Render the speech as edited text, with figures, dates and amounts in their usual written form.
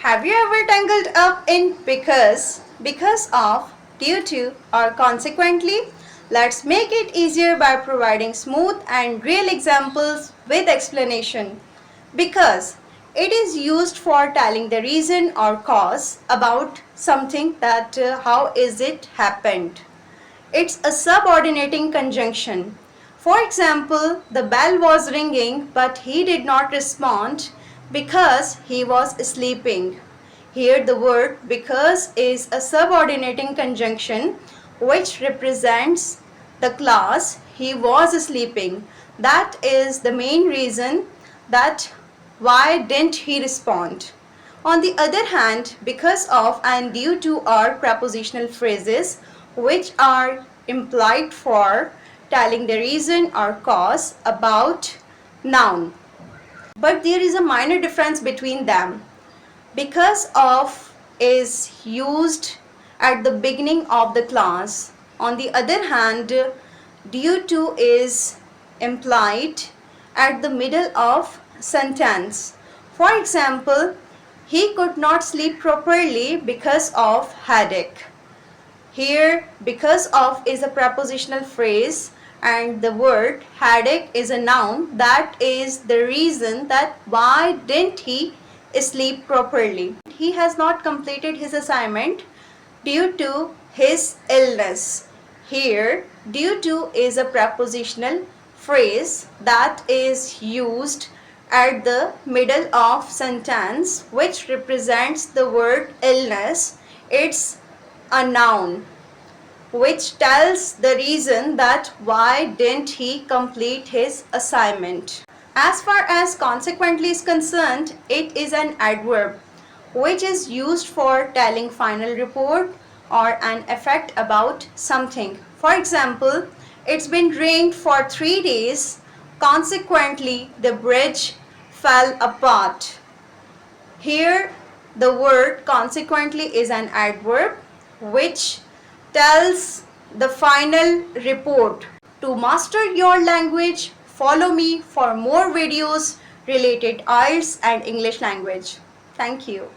Have you ever tangled up in because of, due to, or consequently? Let's make it easier by providing smooth and real examples with explanation. Because it is used for telling the reason or cause about something that how is it happened. It's a subordinating conjunction. For example, the bell was ringing but he did not respond because he was sleeping. Here the word because is a subordinating conjunction which represents the clause he was sleeping. That is the main reason that why didn't he respond. On the other hand, because of and due to are prepositional phrases which are implied for telling the reason or cause about noun. But there is a minor difference between them. Because of is used at the beginning of the clause. On the other hand, due to is implied at the middle of sentence. For example, he could not sleep properly because of headache. Here, because of is a prepositional phrase and the word headache is a noun. That is the reason that why didn't he sleep properly. He has not completed his assignment due to his illness. Here, due to is a prepositional phrase that is used at the middle of sentence which represents the word illness. It's a noun which tells the reason that why didn't he complete his assignment. As far as consequently is concerned, it is an adverb which is used for telling final report or an effect about something. For example, it's been rained for 3 days, consequently the bridge fell apart. Here the word consequently is an adverb which tells the final report. To master your language, follow me for more videos related IELTS and English language. Thank you.